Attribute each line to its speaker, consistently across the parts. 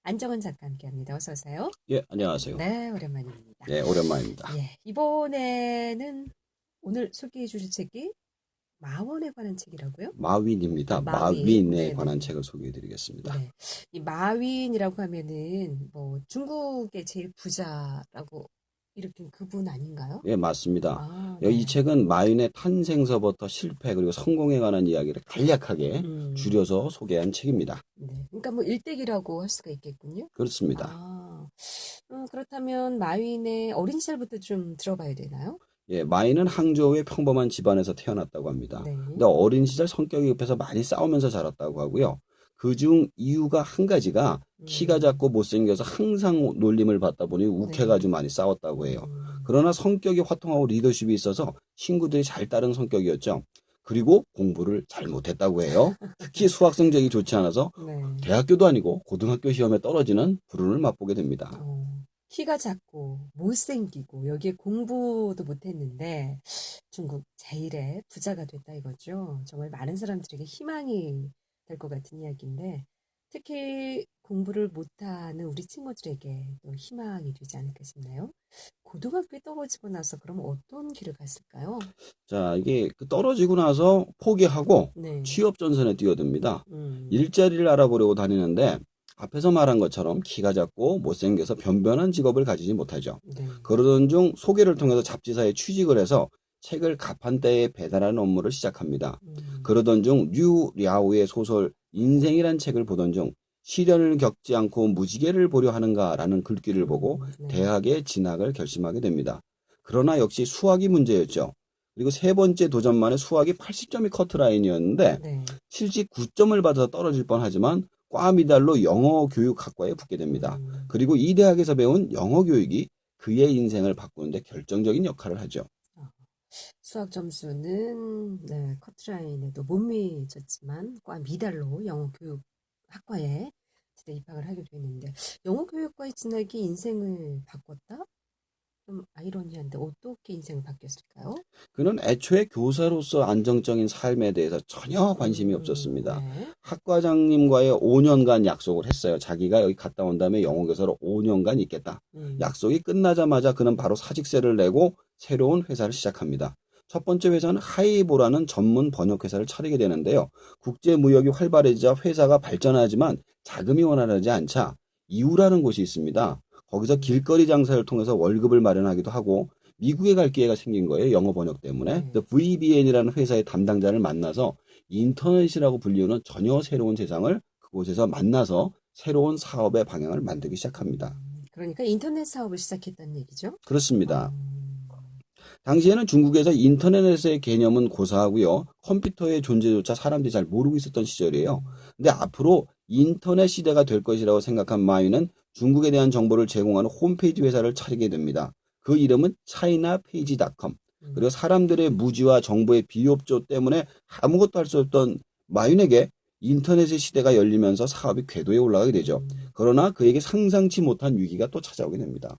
Speaker 1: 안정은 작가 함께합니다. 어서 오세요.
Speaker 2: 예, 안녕하세요.
Speaker 1: 네, 오랜만입니다.
Speaker 2: 예, 오랜만입니다.
Speaker 1: 예, 이번에는 오늘 소개해 주실 책이 마원에 관한 책이라고요? 아,
Speaker 2: 마윈입니다.
Speaker 1: 마윈.
Speaker 2: 마윈에 관한
Speaker 1: 네네.
Speaker 2: 책을 소개해 드리겠습니다.
Speaker 1: 네. 이 마윈이라고 하면은 뭐 중국의 제일 부자라고 일으킨 그분 아닌가요?
Speaker 2: 예, 맞습니다.
Speaker 1: 아,
Speaker 2: 이
Speaker 1: 네.
Speaker 2: 책은 마윈의 탄생서부터 실패 그리고 성공에 관한 이야기를 간략하게
Speaker 1: 음,
Speaker 2: 줄여서 소개한 책입니다.
Speaker 1: 네. 그러니까 뭐 일대기라고 할 수가 있겠군요.
Speaker 2: 그렇습니다.
Speaker 1: 아, 그렇다면 마윈의 어린 시절부터 좀 들어봐야 되나요?
Speaker 2: 예, 마윈은 항저우의 평범한 집안에서 태어났다고 합니다.
Speaker 1: 네.
Speaker 2: 근데 어린 시절 성격이 급해서 많이 싸우면서 자랐다고 하고요. 그중 이유가 한 가지가 키가
Speaker 1: 음,
Speaker 2: 작고 못생겨서 항상 놀림을 받다 보니
Speaker 1: 네.
Speaker 2: 욱해가지고 많이 싸웠다고 해요.
Speaker 1: 음,
Speaker 2: 그러나 성격이 화통하고 리더십이 있어서 친구들이 잘 따른 성격이었죠. 그리고 공부를 잘 못했다고 해요. 특히 수학 성적이 좋지 않아서
Speaker 1: 네.
Speaker 2: 대학교도 아니고 고등학교 시험에 떨어지는 불운을 맛보게 됩니다.
Speaker 1: 키가 작고 못생기고 여기에 공부도 못했는데 중국 제일의 부자가 됐다 이거죠. 정말 많은 사람들에게 희망이 될 것 같은 이야기인데 특히 공부를 못하는 우리 친구들에게 또 희망이 되지 않을까 싶나요? 고등학교에 떨어지고 나서 그럼 어떤 길을 갔을까요?
Speaker 2: 자, 이게 떨어지고 나서 포기하고
Speaker 1: 네.
Speaker 2: 취업 전선에 뛰어듭니다.
Speaker 1: 음,
Speaker 2: 일자리를 알아보려고 다니는데 앞에서 말한 것처럼 키가 작고 못생겨서 변변한 직업을 가지지 못하죠.
Speaker 1: 네.
Speaker 2: 그러던 중 소개를 통해서 잡지사에 취직을 해서 책을 가판대에 배달하는 업무를 시작합니다.
Speaker 1: 음,
Speaker 2: 그러던 중 류 랴오의 소설 인생이란 책을 보던 중 시련을 겪지 않고 무지개를 보려 하는가라는 글귀를 보고
Speaker 1: 네.
Speaker 2: 대학에 진학을 결심하게 됩니다. 그러나 역시 수학이 문제였죠. 그리고 세 번째 도전만에 수학이 80점이 커트라인이었는데
Speaker 1: 네.
Speaker 2: 79점을 받아서 떨어질 뻔하지만 꽈미달로 영어 교육학과에 붙게 됩니다.
Speaker 1: 음.
Speaker 2: 그리고 이 대학에서 배운 영어 교육이 그의 인생을 바꾸는데 결정적인 역할을 하죠.
Speaker 1: 어. 수학 점수는 네, 커트라인에도 못 미쳤지만 과 미달로 영어 교육 학과에 입학을 하게 됐는데 영어 교육과의 진학이 인생을 바꿨다? 좀 아이러니한데 어떻게 인생을 바뀌었을까요?
Speaker 2: 그는 애초에 교사로서 안정적인 삶에 대해서 전혀 관심이 없었습니다.
Speaker 1: 네.
Speaker 2: 학과장님과의 5년간 약속을 했어요. 자기가 여기 갔다 온 다음에 영어 교사로 5년간 있겠다.
Speaker 1: 음,
Speaker 2: 약속이 끝나자마자 그는 바로 사직세를 내고 새로운 회사를 시작합니다. 첫 번째 회사는 하이보라는 전문 번역 회사를 차리게 되는데요. 국제 무역이 활발해지자 회사가 발전하지만 자금이 원활하지 않자 이우라는 곳이 있습니다. 거기서
Speaker 1: 음,
Speaker 2: 길거리 장사를 통해서 월급을 마련하기도 하고 미국에 갈 기회가 생긴 거예요. 영어 번역 때문에.
Speaker 1: 네.
Speaker 2: 그래서 VBN이라는 회사의 담당자를 만나서 인터넷이라고 불리우는 전혀 새로운 세상을 그곳에서 만나서 새로운 사업의 방향을 만들기 시작합니다.
Speaker 1: 그러니까 인터넷 사업을 시작했다는 얘기죠?
Speaker 2: 그렇습니다.
Speaker 1: 음,
Speaker 2: 당시에는 중국에서 인터넷의 개념은 고사하고요. 컴퓨터의 존재조차 사람들이 잘 모르고 있었던 시절이에요.
Speaker 1: 음,
Speaker 2: 근데 앞으로 인터넷 시대가 될 것이라고 생각한 마윈은 중국에 대한 정보를 제공하는 홈페이지 회사를 차리게 됩니다. 그 이름은 차이나페이지닷컴. 그리고
Speaker 1: 음,
Speaker 2: 사람들의 무지와 정보의 비협조 때문에 아무것도 할 수 없던 마윈에게 인터넷의 시대가 열리면서 사업이 궤도에 올라가게 되죠.
Speaker 1: 음.
Speaker 2: 그러나 그에게 상상치 못한 위기가 또 찾아오게 됩니다.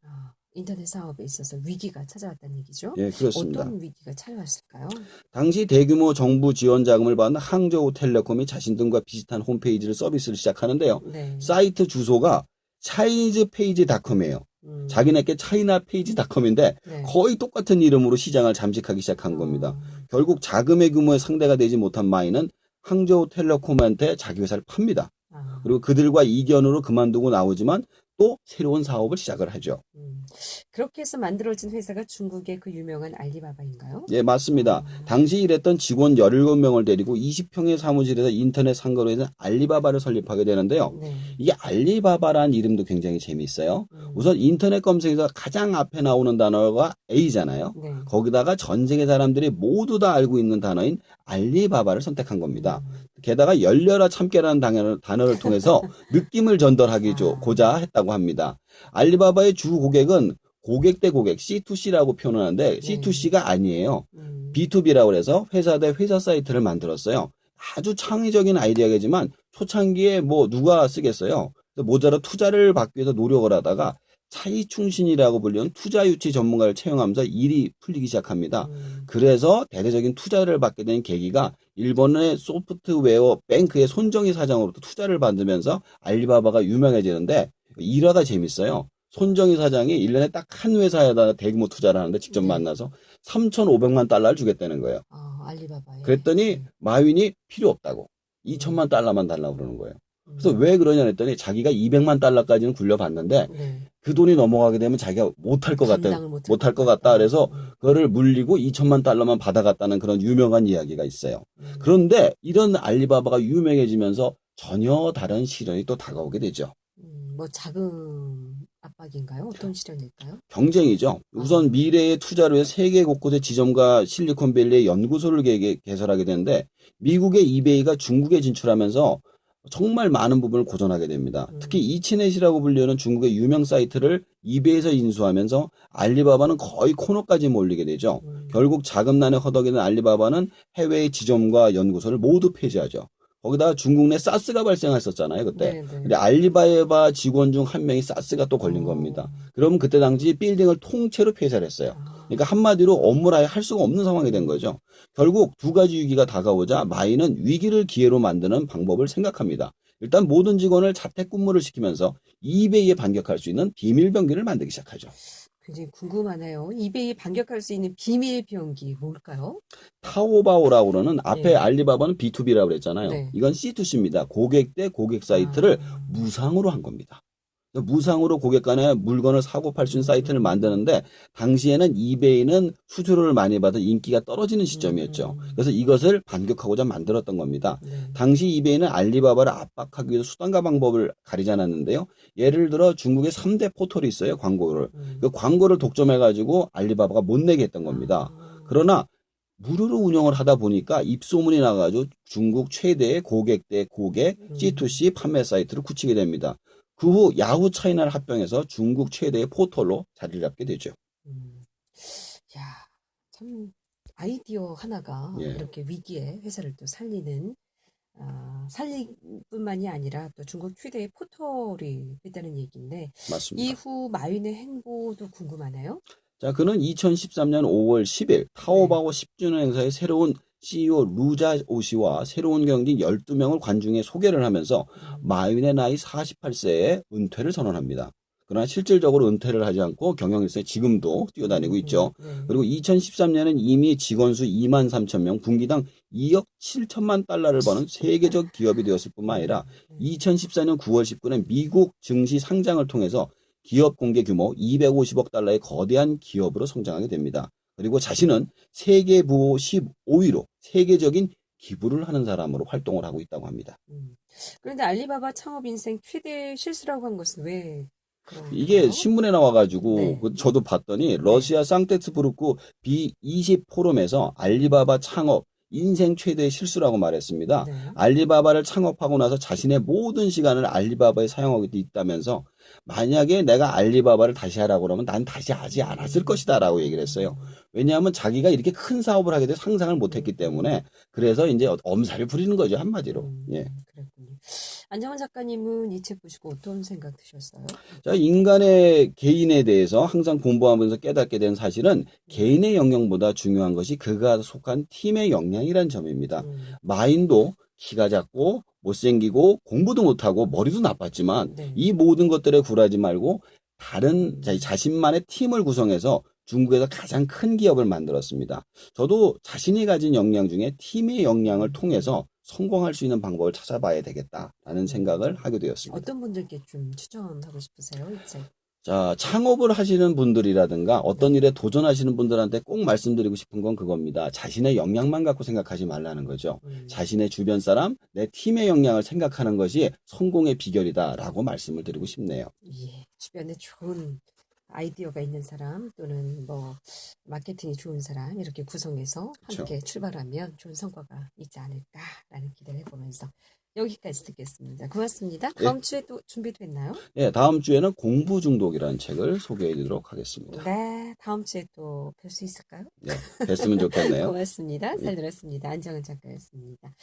Speaker 1: 인터넷 사업에 있어서 위기가 찾아왔다는 얘기죠?
Speaker 2: 예, 그렇습니다.
Speaker 1: 어떤 위기가 찾아왔을까요?
Speaker 2: 당시 대규모 정부 지원 자금을 받는 항저우 텔레콤이 자신 등과 비슷한 홈페이지를 서비스를 시작하는데요.
Speaker 1: 네.
Speaker 2: 사이트 주소가 차이니즈페이지닷컴이에요.
Speaker 1: 음,
Speaker 2: 자기네께 차이나페이지닷컴인데
Speaker 1: 네.
Speaker 2: 거의 똑같은 이름으로 시장을 잠식하기 시작한 겁니다.
Speaker 1: 어,
Speaker 2: 결국 자금의 규모의 상대가 되지 못한 마이는 항저우 텔레콤한테 자기 회사를 팝니다.
Speaker 1: 아,
Speaker 2: 그리고 그들과 이견으로 그만두고 나오지만 또 새로운 사업을 시작을 하죠.
Speaker 1: 음. 그렇게 해서 만들어진 회사가 중국의 그 유명한 알리바바인가요?
Speaker 2: 예, 맞습니다.
Speaker 1: 어,
Speaker 2: 당시 일했던 직원 17명을 데리고 20평의 사무실에서 인터넷 상거래에서 알리바바를 설립하게 되는데요.
Speaker 1: 네.
Speaker 2: 이게 알리바바라는 이름도 굉장히 재미있어요.
Speaker 1: 음,
Speaker 2: 우선 인터넷 검색에서 가장 앞에 나오는 단어가 A잖아요.
Speaker 1: 네.
Speaker 2: 거기다가 전 세계 사람들이 모두 다 알고 있는 단어인 알리바바를 선택한 겁니다.
Speaker 1: 음,
Speaker 2: 게다가 열려라 참깨라는 단어를 통해서 느낌을 전달하기고자
Speaker 1: 아,
Speaker 2: 했다고 합니다. 알리바바의 주 고객은 고객 대 고객 C2C라고 표현하는데
Speaker 1: 네.
Speaker 2: C2C가 아니에요.
Speaker 1: 음,
Speaker 2: B2B라고 해서 회사 대 회사 사이트를 만들었어요. 아주 창의적인 아이디어겠지만 초창기에 뭐 누가 쓰겠어요. 모자라 투자를 받기 위해서 노력을 하다가 차이충신이라고 불리는 투자 유치 전문가를 채용하면서 일이 풀리기 시작합니다.
Speaker 1: 음,
Speaker 2: 그래서 대대적인 투자를 받게 된 계기가 일본의 소프트웨어 뱅크의 손정희 사장으로부터 투자를 받으면서 알리바바가 유명해지는데 일하다 재밌어요. 손정희 사장이 1년에 딱 한 회사에다 대규모 투자를 하는데 직접
Speaker 1: 네.
Speaker 2: 만나서 3,500만 달러를 주겠다는 거예요.
Speaker 1: 알리바바에.
Speaker 2: 그랬더니
Speaker 1: 네.
Speaker 2: 마윈이 필요 없다고.
Speaker 1: 음,
Speaker 2: 2천만 달러만 달라고 그러는 거예요. 그래서
Speaker 1: 음,
Speaker 2: 왜 그러냐 했더니 자기가 200만 달러까지는 굴려봤는데
Speaker 1: 네.
Speaker 2: 그 돈이 넘어가게 되면 자기가 못할 것 같다.
Speaker 1: 감당을 못할
Speaker 2: 못할
Speaker 1: 것
Speaker 2: 것 같다.
Speaker 1: 같다.
Speaker 2: 그래서 그거를 물리고 2천만 달러만 받아갔다는 그런 유명한 이야기가 있어요.
Speaker 1: 음,
Speaker 2: 그런데 이런 알리바바가 유명해지면서 전혀 다른 시련이 또 다가오게 되죠.
Speaker 1: 뭐 자금 압박인가요? 어떤 실현일까요?
Speaker 2: 경쟁이죠. 우선
Speaker 1: 아,
Speaker 2: 미래의 투자를 위해 세계 곳곳의 지점과 실리콘밸리의 연구소를 개설하게 되는데 미국의 이베이가 중국에 진출하면서 정말 많은 부분을 고전하게 됩니다. 특히
Speaker 1: 음,
Speaker 2: 이치넷이라고 불리는 중국의 유명 사이트를 이베이에서 인수하면서 알리바바는 거의 코너까지 몰리게 되죠.
Speaker 1: 음,
Speaker 2: 결국 자금난에 허덕이는 알리바바는 해외의 지점과 연구소를 모두 폐지하죠. 거기다가 중국 내 사스가 발생했었잖아요, 그때.
Speaker 1: 네,
Speaker 2: 근데
Speaker 1: 네.
Speaker 2: 알리바바 직원 중 한 명이 사스가 또 걸린
Speaker 1: 어,
Speaker 2: 겁니다. 그러면 그때 당시 빌딩을 통째로 폐쇄를 했어요. 그러니까
Speaker 1: 아,
Speaker 2: 한마디로 업무를 아예 할 수가 없는 상황이 된
Speaker 1: 음,
Speaker 2: 거죠. 결국 두 가지 위기가 다가오자 마이는 위기를 기회로 만드는 방법을 생각합니다. 일단 모든 직원을 자택근무를 시키면서 이베이에 반격할 수 있는 비밀 병기를 만들기 시작하죠.
Speaker 1: 굉장히 궁금하네요. 이베이에 반격할 수 있는 비밀 비용기 뭘까요?
Speaker 2: 타오바오라고 그러는 앞에
Speaker 1: 예,
Speaker 2: 알리바바는 B2B라고 그랬잖아요.
Speaker 1: 네.
Speaker 2: 이건 C2C입니다. 고객 대 고객 사이트를
Speaker 1: 아,
Speaker 2: 무상으로 한 겁니다. 무상으로 고객 간에 물건을 사고 팔 수 있는 사이트를
Speaker 1: 음,
Speaker 2: 만드는데 당시에는 이베이는 수수료를 많이 받아 인기가 떨어지는
Speaker 1: 음,
Speaker 2: 시점이었죠.
Speaker 1: 음,
Speaker 2: 그래서 이것을 반격하고자 만들었던 겁니다.
Speaker 1: 네.
Speaker 2: 당시 이베이는 알리바바를 압박하기 위해서 수단과 방법을 가리지 않았는데요. 예를 들어 중국의 3대 포털이 있어요. 광고를. 그
Speaker 1: 음,
Speaker 2: 광고를 독점해가지고 알리바바가 못 내게 했던 겁니다.
Speaker 1: 아,
Speaker 2: 그러나 무료로 운영을 하다 보니까 입소문이 나가지고 중국 최대의 고객 대 고객
Speaker 1: 음,
Speaker 2: C2C 판매 사이트를 굳히게 됩니다. 그 후 야후 차이나를 합병해서 중국 최대의 포털로 자리를 잡게 되죠.
Speaker 1: 음. 야, 참 아이디어 하나가
Speaker 2: 예,
Speaker 1: 이렇게 위기에 회사를 또 살리는 살릴 뿐만이 아니라 또 중국 최대의 포털이 됐다는 얘기인데
Speaker 2: 맞습니다.
Speaker 1: 이후 마윈의 행보도 궁금하네요.
Speaker 2: 자, 그는 2013년 5월 10일
Speaker 1: 네.
Speaker 2: 타오바오 10주년 행사에 새로운 CEO 루자 오시와 새로운 경진 12명을 관중에 소개를 하면서
Speaker 1: 음,
Speaker 2: 마윈의 나이 48세에 은퇴를 선언합니다. 그러나 실질적으로 은퇴를 하지 않고 경영 일선에 지금도 뛰어다니고 있죠.
Speaker 1: 네.
Speaker 2: 그리고 2013년엔 이미 직원 수 2만 3천 명, 분기당 2억 7천만 달러를 버는 세계적 기업이 되었을 뿐만 아니라
Speaker 1: 네.
Speaker 2: 2014년 9월 19일에 미국 증시 상장을 통해서 기업 공개 규모 250억 달러의 거대한 기업으로 성장하게 됩니다. 그리고 자신은 세계 부호 15위로 세계적인 기부를 하는 사람으로 활동을 하고 있다고 합니다.
Speaker 1: 음. 그런데 알리바바 창업 인생 최대 실수라고 한 것은 왜
Speaker 2: 이게
Speaker 1: 그런가요?
Speaker 2: 신문에 나와가지고
Speaker 1: 네.
Speaker 2: 저도 봤더니
Speaker 1: 네.
Speaker 2: 러시아 상테츠부르크 B20 포럼에서
Speaker 1: 음,
Speaker 2: 알리바바 창업 인생 최대의 실수라고 말했습니다.
Speaker 1: 네.
Speaker 2: 알리바바를 창업하고 나서 자신의 모든 시간을 알리바바에 사용하고 있다면서 만약에 내가 알리바바를 다시 하라고 그러면 난 다시 하지 않았을
Speaker 1: 음,
Speaker 2: 것이다라고 얘기를 했어요.
Speaker 1: 음,
Speaker 2: 왜냐하면 자기가 이렇게 큰 사업을 하게 돼 상상을 못했기
Speaker 1: 음.
Speaker 2: 때문에 그래서 이제 엄살을 부리는 거죠 한마디로. 예.
Speaker 1: 그랬군요. 안정환 작가님은 이 책 보시고 어떤 생각 드셨어요?
Speaker 2: 자, 인간의 개인에 대해서 항상 공부하면서 깨닫게 된 사실은
Speaker 1: 음,
Speaker 2: 개인의 역량보다 중요한 것이 그가 속한 팀의 역량이라는 점입니다.
Speaker 1: 음,
Speaker 2: 마인도 키가 작고 못생기고 공부도 못하고 머리도 나빴지만
Speaker 1: 네.
Speaker 2: 이 모든 것들에 굴하지 말고 다른
Speaker 1: 음,
Speaker 2: 자신만의 팀을 구성해서 중국에서 가장 큰 기업을 만들었습니다. 저도 자신이 가진 역량 중에 팀의 역량을 통해서 성공할 수 있는 방법을 찾아봐야 되겠다라는 생각을 하게 되었습니다.
Speaker 1: 어떤 분들께 좀 추천하고 싶으세요? 이 책.
Speaker 2: 자, 창업을 하시는 분들이라든가 어떤
Speaker 1: 네.
Speaker 2: 일에 도전하시는 분들한테 꼭 말씀드리고 싶은 건 그겁니다. 자신의 역량만 갖고 생각하지 말라는 거죠.
Speaker 1: 음,
Speaker 2: 자신의 주변 사람, 내 팀의 역량을 생각하는 것이 성공의 비결이다라고 말씀을 드리고 싶네요.
Speaker 1: 예. 주변에 좋은 아이디어가 있는 사람 또는 뭐 마케팅이 좋은 사람 이렇게 구성해서
Speaker 2: 그렇죠?
Speaker 1: 함께 출발하면 좋은 성과가 있지 않을까라는 기대를 해보면서 여기까지 듣겠습니다. 고맙습니다.
Speaker 2: 예,
Speaker 1: 다음 주에 또 준비됐나요?
Speaker 2: 예, 다음 주에는 공부 중독이라는 책을 소개해 드리도록 하겠습니다.
Speaker 1: 네, 다음 주에 또 뵐 수 있을까요?
Speaker 2: 예, 뵀으면 좋겠네요.
Speaker 1: 고맙습니다.
Speaker 2: 예.
Speaker 1: 잘 들었습니다. 안정은 작가였습니다.